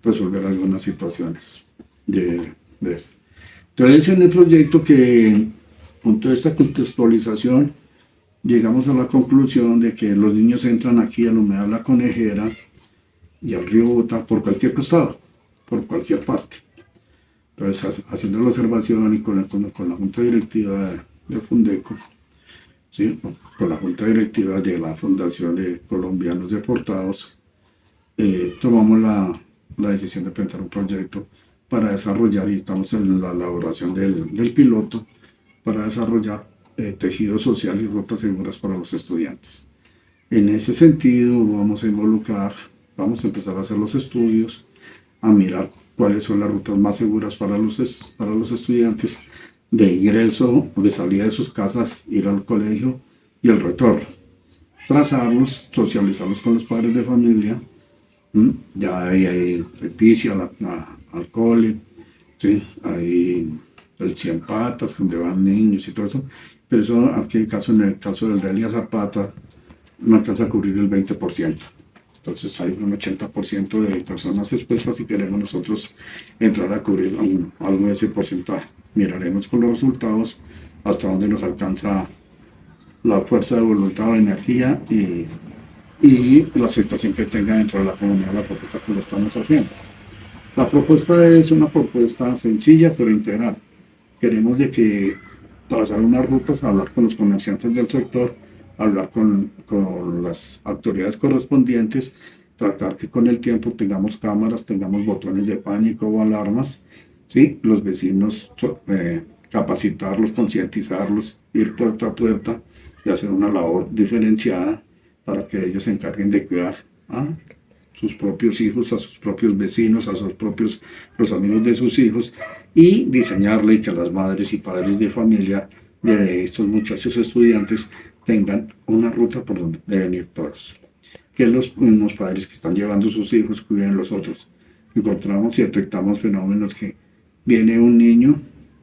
resolver algunas situaciones de esto. Entonces, en el proyecto, que con toda esta contextualización, llegamos a la conclusión de que los niños entran aquí al humedal La Conejera y al río Bogotá por cualquier costado, por cualquier parte. Entonces, haciendo la observación y con la junta directiva de Fundeco, ¿sí? Con la junta directiva de la Fundación de Colombianos Deportados, tomamos la decisión de plantear un proyecto para desarrollar, y estamos en la elaboración del piloto, para desarrollar tejido social y rutas seguras para los estudiantes. En ese sentido vamos a empezar a hacer los estudios, a mirar cuáles son las rutas más seguras para los estudiantes de ingreso o de salida de sus casas, ir al colegio y el retorno. Trazarlos, socializarlos con los padres de familia. Ya hay picia al cole, ¿sí? Hay el 100 patas, donde van niños y todo eso, pero eso aquí en el caso del Delia Zapata no alcanza a cubrir el 20%. Entonces hay un 80% de personas expuestas y queremos nosotros entrar a cubrir algo de ese porcentaje. Miraremos con los resultados hasta dónde nos alcanza la fuerza de voluntad o energía y la aceptación que tenga dentro de la comunidad la propuesta que lo estamos haciendo. La propuesta es una propuesta sencilla pero integral. Queremos de que trazar unas rutas, hablar con los comerciantes del sector, hablar con las autoridades correspondientes, tratar que con el tiempo tengamos cámaras, tengamos botones de pánico o alarmas, ¿sí? Los vecinos capacitarlos, concientizarlos, ir puerta a puerta y hacer una labor diferenciada para que ellos se encarguen de cuidar a sus propios hijos, a sus propios vecinos, a los amigos de sus hijos, y diseñarle y que las madres y padres de familia de estos muchachos estudiantes tengan una ruta por donde deben ir todos. Que los mismos padres que están llevando a sus hijos cuiden los otros. Encontramos y detectamos fenómenos que viene un niño,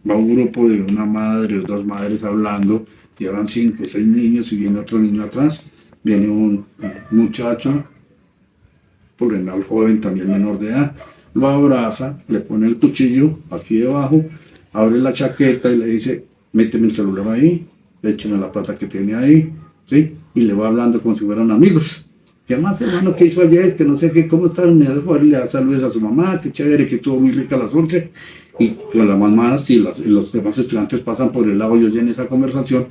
va un grupo de una madre o dos madres hablando, llevan 5 o 6 niños y viene otro niño atrás, viene un muchacho, por lo general joven, también menor de edad, lo abraza, le pone el cuchillo aquí debajo, abre la chaqueta y le dice, méteme el celular ahí, écheme la plata que tiene ahí, ¿sí? Y le va hablando como si fueran amigos. ¿Qué más, hermano? ¿Qué hizo ayer? Que no sé qué, ¿cómo está? Me le da saludos a su mamá, qué chévere, que estuvo muy rica las 11. Y pues las mamás y los demás estudiantes pasan por el lado y oyen esa conversación,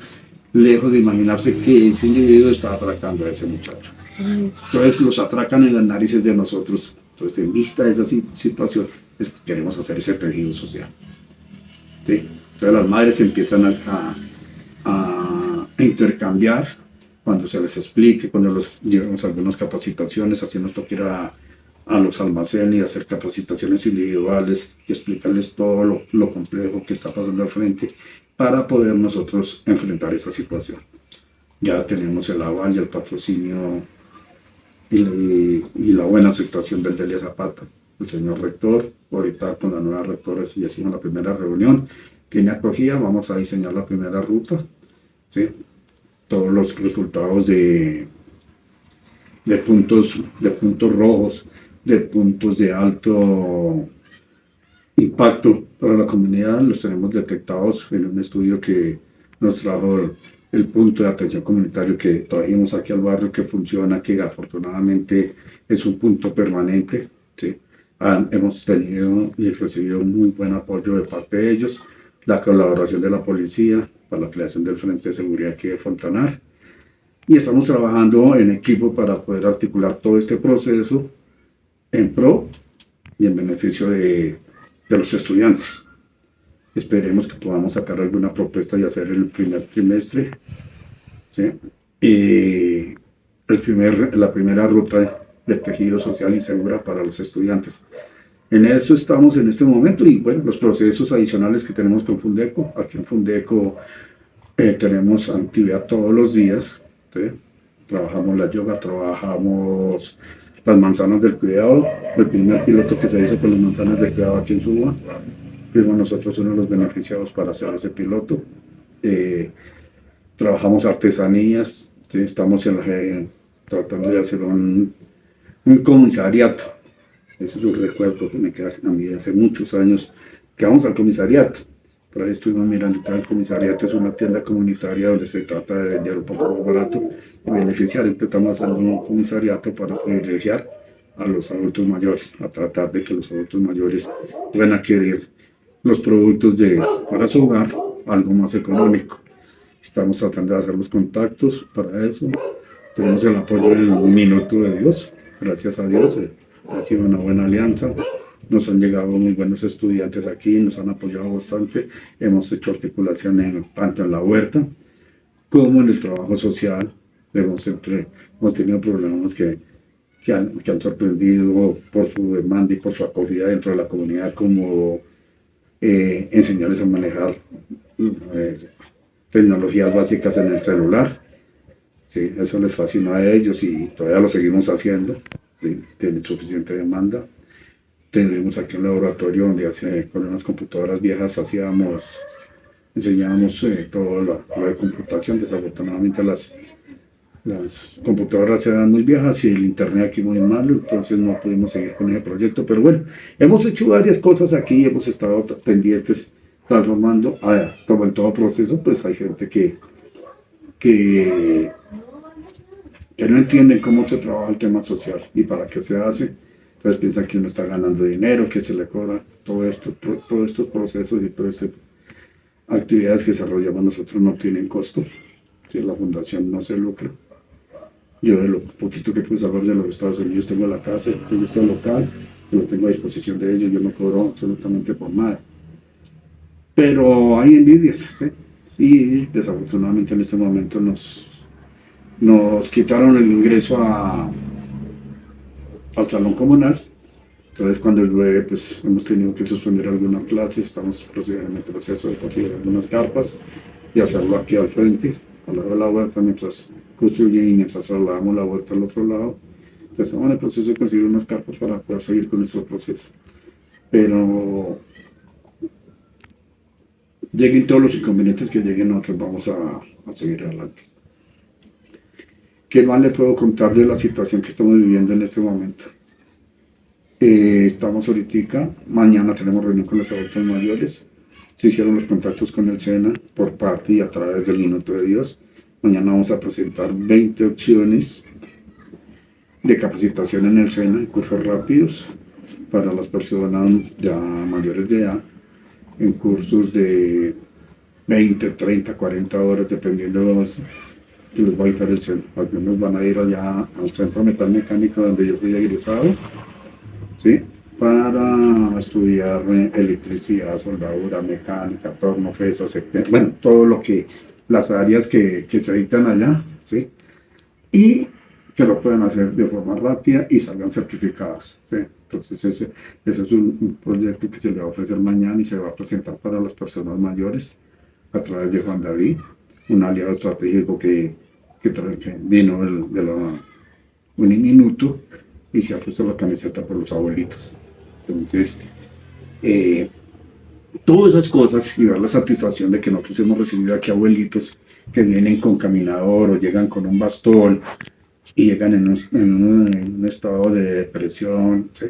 lejos de imaginarse que ese individuo está atracando a ese muchacho. Entonces los atracan en las narices de nosotros. Entonces, en vista de esa situación, es que queremos hacer ese tejido social. ¿Sí? Entonces las madres empiezan a intercambiar cuando se les explique, cuando los llevamos a algunas capacitaciones, así nos toca ir a los almacenes y hacer capacitaciones individuales y explicarles todo lo complejo que está pasando al frente para poder nosotros enfrentar esa situación. Ya tenemos el aval y el patrocinio y la buena aceptación del Delia Zapata. El señor rector, ahorita con la nueva rectora, ya hicimos la primera reunión, tiene acogida, vamos a diseñar la primera ruta, ¿sí? Todos los resultados de puntos rojos, de puntos de alto impacto para la comunidad, los tenemos detectados en un estudio que nos trajo el punto de atención comunitario que trajimos aquí al barrio, que funciona, que afortunadamente es un punto permanente, ¿sí? Hemos tenido y recibido un muy buen apoyo de parte de ellos, la colaboración de la policía para la creación del Frente de Seguridad aquí de Fontanar, y estamos trabajando en equipo para poder articular todo este proceso en pro y en beneficio de los estudiantes. Esperemos que podamos sacar alguna propuesta y hacer el primer trimestre, ¿sí? La primera ruta de tejido social y segura para los estudiantes. En eso estamos en este momento y bueno, los procesos adicionales que tenemos con Fundeco. Aquí en Fundeco tenemos actividad todos los días, ¿sí? Trabajamos la yoga, trabajamos las manzanas del cuidado, el primer piloto que se hizo con las manzanas del cuidado aquí en Suba. Fuimos nosotros uno de los beneficiados para hacer ese piloto. Trabajamos artesanías, ¿sí? Estamos tratando de hacer un comisariato. Ese es un recuerdo que me queda a mí de hace muchos años, que vamos al comisariato. Por ahí estuvimos mirando, el comisariato es una tienda comunitaria donde se trata de vender un poco más barato y beneficiar. Empezamos a hacer un comisariato para privilegiar a los adultos mayores, a tratar de que los adultos mayores puedan adquirir los productos para su hogar, algo más económico. Estamos tratando de hacer los contactos para eso. Tenemos el apoyo del Minuto de Dios, gracias a Dios. Ha sido una buena alianza, nos han llegado muy buenos estudiantes aquí, nos han apoyado bastante, hemos hecho articulación tanto en la huerta como en el trabajo social. Hemos tenido problemas que han sorprendido por su demanda y por su acogida dentro de la comunidad, como enseñarles a manejar tecnologías básicas en el celular. Sí, eso les fascina a ellos y todavía lo seguimos haciendo. Tiene suficiente demanda. tenemos aquí un laboratorio donde con unas computadoras viejas enseñábamos todo lo de computación. Desafortunadamente las computadoras eran muy viejas y el internet aquí muy malo, entonces no pudimos seguir con ese proyecto. Pero bueno, hemos hecho varias cosas aquí, hemos estado pendientes, transformando. Como en todo proceso, pues hay gente que no entienden cómo se trabaja el tema social y para qué se hace. Entonces piensan que uno está ganando dinero, que se le cobra todos estos procesos y todas estas actividades que desarrollamos nosotros no tienen costo. Si la fundación no se lucra. Yo de lo poquito que pude saber de los Estados Unidos tengo la casa, tengo este local, que lo tengo a disposición de ellos, yo no cobro absolutamente por nada. Pero hay envidias, ¿sí? Y desafortunadamente en este momento nos quitaron el ingreso al salón comunal. Entonces cuando llueve, pues hemos tenido que suspender algunas clases, estamos en el proceso de conseguir algunas carpas y hacerlo aquí al frente, al lado de la huerta, mientras construyen y mientras trasladamos la huerta al otro lado. Entonces estamos en el proceso de conseguir unas carpas para poder seguir con nuestro proceso. Pero lleguen todos los inconvenientes que lleguen, nosotros vamos a seguir adelante. ¿Qué más le puedo contar de la situación que estamos viviendo en este momento? Estamos ahorita, mañana tenemos reunión con los adultos mayores. Se hicieron los contactos con el SENA por parte y a través del Minuto de Dios. Mañana vamos a presentar 20 opciones de capacitación en el SENA, en cursos rápidos para las personas ya mayores de edad, en cursos de 20, 30, 40 horas, dependiendo de los que les va a dictar el SENA. Algunos van a ir allá al Centro Metal Mecánico donde yo fui egresado, ¿sí? Para estudiar electricidad, soldadura, mecánica, torno, fresas, bueno, todo lo que, las áreas que se dictan allá, ¿sí? Y que lo puedan hacer de forma rápida y salgan certificados, ¿sí? Entonces ese es un proyecto que se le va a ofrecer mañana y se va a presentar para las personas mayores a través de Juan David, un aliado estratégico que vino de la Uniminuto y se ha puesto la camiseta por los abuelitos. Entonces, todas esas cosas y ver la satisfacción de que nosotros hemos recibido aquí abuelitos que vienen con caminador o llegan con un bastón y llegan en un estado de depresión, ¿sí?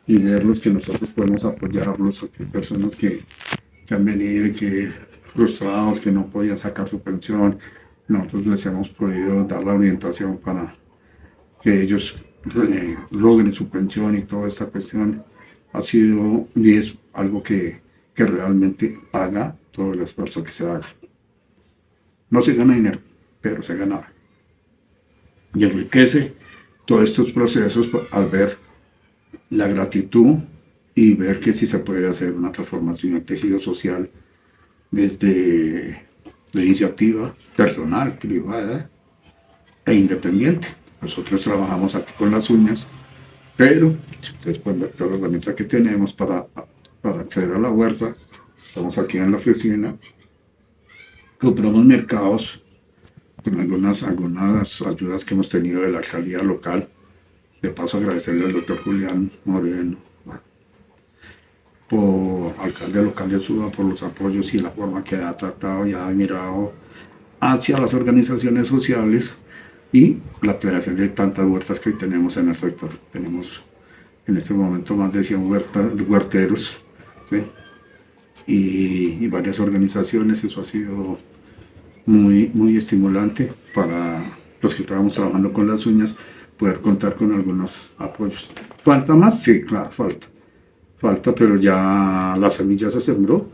Y verlos que nosotros podemos apoyarlos, o que hay personas que han venido y que frustrados, que no podían sacar su pensión, nosotros les hemos podido dar la orientación para que ellos logren su pensión y toda esta cuestión. Ha sido y es algo que realmente haga todo el esfuerzo que se haga. No se gana dinero, pero se gana. Y enriquece todos estos procesos al ver la gratitud y ver que sí se puede hacer una transformación en el tejido social desde la iniciativa personal, privada e independiente. Nosotros trabajamos aquí con las uñas, pero si ustedes pueden ver toda la herramienta que tenemos para acceder a la huerta, estamos aquí en la oficina, compramos mercados con algunas ayudas que hemos tenido de la alcaldía local. De paso agradecerle al doctor Julián Moreno, alcalde local de Suba, por los apoyos y la forma que ha tratado y ha mirado hacia las organizaciones sociales y la creación de tantas huertas que hoy tenemos en el sector. Tenemos en este momento más de 100 huerteros, ¿sí? y varias organizaciones. Eso ha sido muy estimulante para los que estamos trabajando con las uñas, poder contar con algunos apoyos. ¿Falta más? Sí, claro, falta, pero ya la semilla se sembró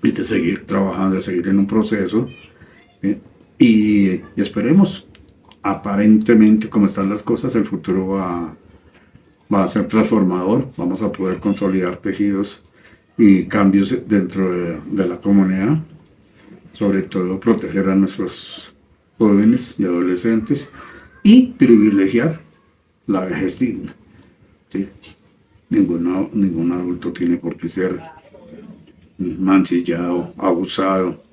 y de seguir trabajando, de seguir en un proceso, y esperemos. Aparentemente, como están las cosas, el futuro va a ser transformador. Vamos a poder consolidar tejidos y cambios dentro de la comunidad, sobre todo proteger a nuestros jóvenes y adolescentes y privilegiar la vejez digna, ¿sí? Ningún adulto tiene por qué ser mancillado, abusado.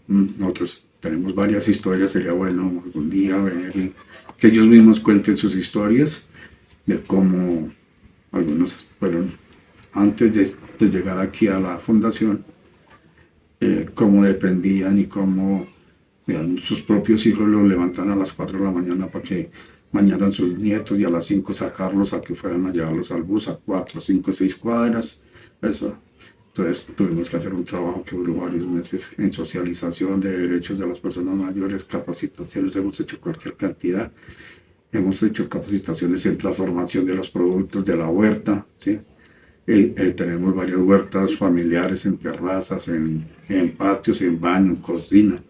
Nosotros tenemos varias historias, sería bueno algún día venir y que ellos mismos cuenten sus historias de cómo algunas fueron antes de llegar aquí a la fundación, cómo dependían y cómo sus propios hijos los levantan a las 4 de la mañana para que mañanan sus nietos y a las 5 sacarlos a que fueran a llevarlos al bus a 4, 5, 6 cuadras. Eso. Entonces tuvimos que hacer un trabajo que duró varios meses en socialización de derechos de las personas mayores, capacitaciones, hemos hecho cualquier cantidad. Hemos hecho capacitaciones en transformación de los productos de la huerta, ¿sí? Tenemos varias huertas familiares en terrazas, en patios, en baño, en cocina.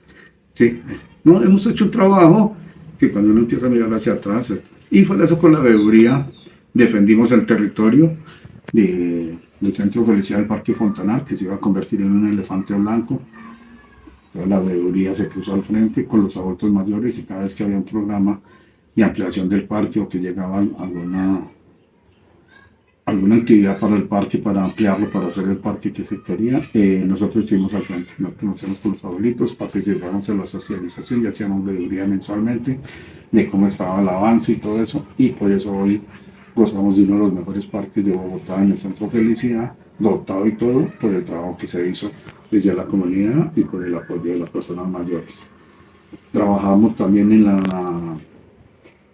¿Sí? No, hemos hecho un trabajo que cuando uno empieza a mirar hacia atrás, y fue eso con la veeduría, defendimos el territorio del Centro Policial del Parque Fontanal, que se iba a convertir en un elefante blanco. Entonces, la veeduría se puso al frente con los adultos mayores y cada vez que había un programa de ampliación del parque o que llegaba alguna actividad para el parque, para ampliarlo, para hacer el parque que se quería, nosotros estuvimos al frente, nos conocemos con los abuelitos, participamos en la socialización y hacíamos veeduría mensualmente de cómo estaba el avance y todo eso, y por eso hoy gozamos de uno de los mejores parques de Bogotá en el Centro Felicidad, dotado y todo por el trabajo que se hizo desde la comunidad y con el apoyo de las personas mayores. Trabajamos también en la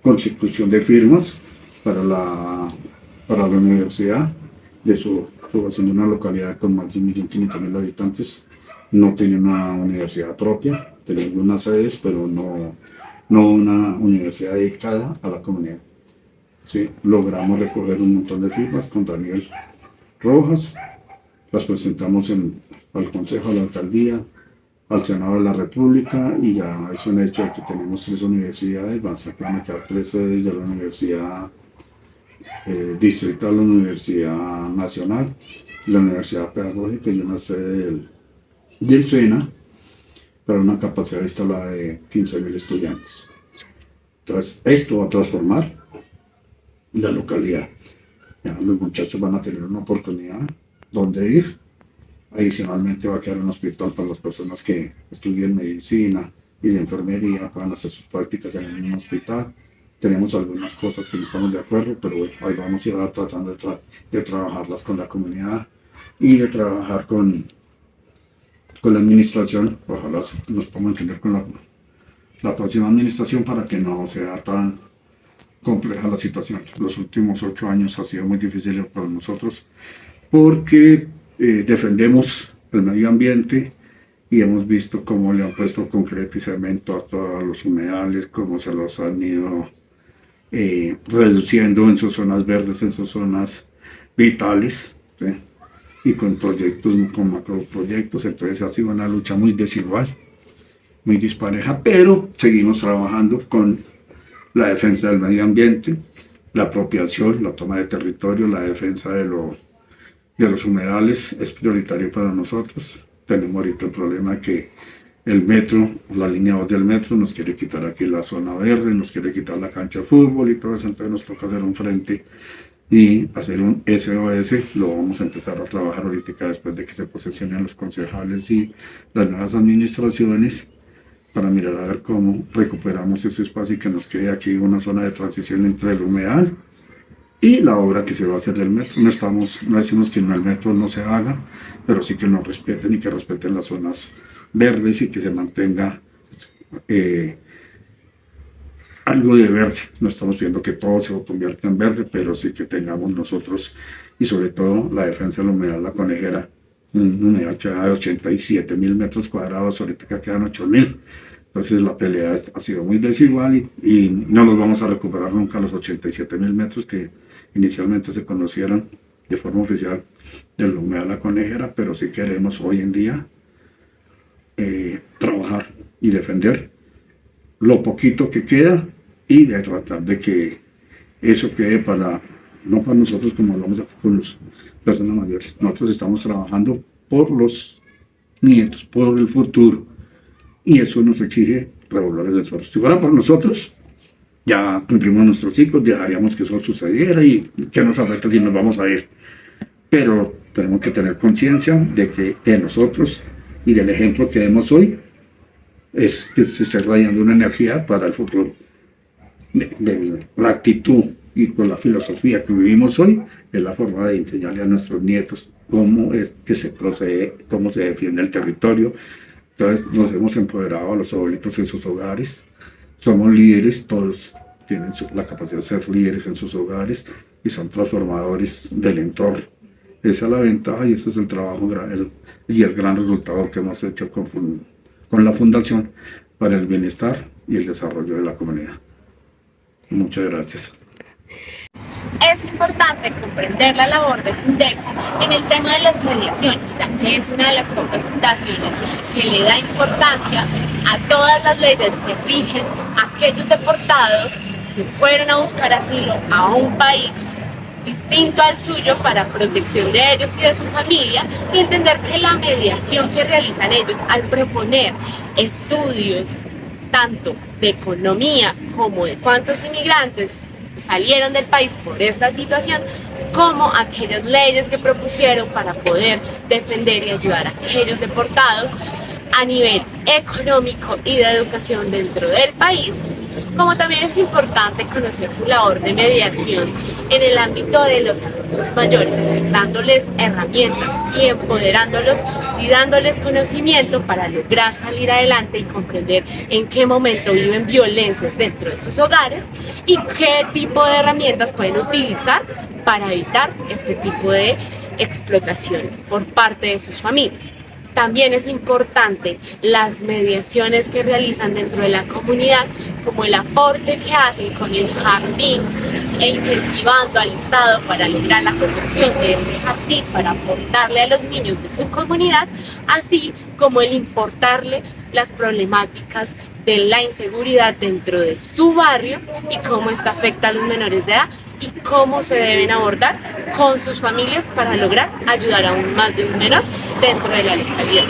consecución de firmas para la universidad de su siendo una localidad con más de 1.500.000 habitantes. No tiene una universidad propia, tenía algunas sedes, pero no una universidad dedicada a la comunidad. Sí, logramos recoger un montón de firmas con Daniel Rojas, las presentamos al Consejo, a la Alcaldía, al Senado de la República, y ya es un hecho que tenemos 3 universidades, van a quedar 3 sedes de la Universidad Distrital, la Universidad Nacional, la Universidad Pedagógica y una sede del SENA, para una capacidad instalada de 15.000 estudiantes. Entonces, esto va a transformar la localidad. Ya, los muchachos van a tener una oportunidad donde ir. Adicionalmente va a quedar un hospital para las personas que estudien medicina y de enfermería, puedan hacer sus prácticas en el mismo hospital. Tenemos algunas cosas que no estamos de acuerdo, pero bueno, ahí vamos a ir tratando de trabajarlas con la comunidad y de trabajar con la administración. Ojalá nos podamos entender con la próxima administración para que no sea tan compleja la situación. Los últimos 8 años ha sido muy difícil para nosotros porque defendemos el medio ambiente y hemos visto cómo le han puesto concreto y cemento a todos los humedales, cómo se los han ido reduciendo en sus zonas verdes, en sus zonas vitales, ¿sí? Y con proyectos, con macroproyectos. Entonces ha sido una lucha muy desigual, muy dispareja, pero seguimos trabajando con la defensa del medio ambiente, la apropiación, la toma de territorio, la defensa de los humedales es prioritario para nosotros. Tenemos ahorita el problema que el metro, la línea 2 del metro nos quiere quitar aquí la zona verde, nos quiere quitar la cancha de fútbol y todo eso, entonces nos toca hacer un frente y hacer un SOS. Lo vamos a empezar a trabajar ahorita después de que se posesionen los concejales y las nuevas administraciones, para mirar a ver cómo recuperamos ese espacio y que nos quede aquí una zona de transición entre el humedal y la obra que se va a hacer del metro. No decimos que en el metro no se haga, pero sí que nos respeten y que respeten las zonas verdes y que se mantenga algo de verde. No estamos pidiendo que todo se convierta en verde, pero sí que tengamos nosotros, y sobre todo la defensa del humedal La Conejera, un humedal que da de 87.000 metros cuadrados, ahorita que quedan 8.000. Entonces la pelea ha sido muy desigual y no nos vamos a recuperar nunca los 87.000 metros que inicialmente se conocieron de forma oficial del humedal La Conejera, pero sí queremos hoy en día trabajar y defender lo poquito que queda y de tratar de que eso quede no para nosotros, como hablamos aquí con las personas mayores. Nosotros estamos trabajando por los nietos, por el futuro, y eso nos exige redoblar el esfuerzo. Si fuera por nosotros, ya cumplimos nuestros ciclos, dejaríamos que eso sucediera y que nos afecta si nos vamos a ir. Pero tenemos que tener conciencia de que de nosotros y del ejemplo que demos hoy es que se está radiando una energía para el futuro. De la actitud y con la filosofía que vivimos hoy, es la forma de enseñarle a nuestros nietos cómo es que se procede, cómo se defiende el territorio. Entonces nos hemos empoderado a los abuelitos en sus hogares, somos líderes, todos tienen la capacidad de ser líderes en sus hogares y son transformadores del entorno. Esa es la ventaja y ese es el trabajo y el gran resultado que hemos hecho con la Fundación para el bienestar y el desarrollo de la comunidad. Muchas gracias. Es importante comprender la labor de Fundeco en el tema de las mediaciones, ya que es una de las pocas fundaciones que le da importancia a todas las leyes que rigen a aquellos deportados que fueron a buscar asilo a un país distinto al suyo para protección de ellos y de su familia, y entender que la mediación que realizan ellos al proponer estudios tanto de economía como de cuántos inmigrantes salieron del país por esta situación, como aquellas leyes que propusieron para poder defender y ayudar a aquellos deportados a nivel económico y de educación dentro del país, como también es importante conocer su labor de mediación en el ámbito de los adultos mayores, dándoles herramientas y empoderándolos y dándoles conocimiento para lograr salir adelante y comprender en qué momento viven violencias dentro de sus hogares y qué tipo de herramientas pueden utilizar para evitar este tipo de explotación por parte de sus familias. También es importante las mediaciones que realizan dentro de la comunidad, como el aporte que hacen con el jardín e incentivando al Estado para lograr la construcción de este jardín para aportarle a los niños de su comunidad, así como el importarle las problemáticas de la inseguridad dentro de su barrio y cómo esta afecta a los menores de edad y cómo se deben abordar con sus familias para lograr ayudar aún más de un menor dentro de la localidad.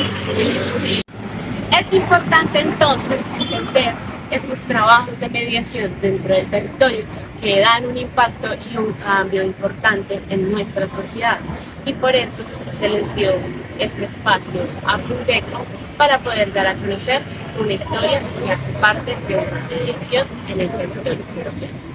Es importante entonces entender estos trabajos de mediación dentro del territorio que dan un impacto y un cambio importante en nuestra sociedad, y por eso se les dio este espacio a Fundeco para poder dar a conocer una historia que hace parte de una mediación en el territorio europeo.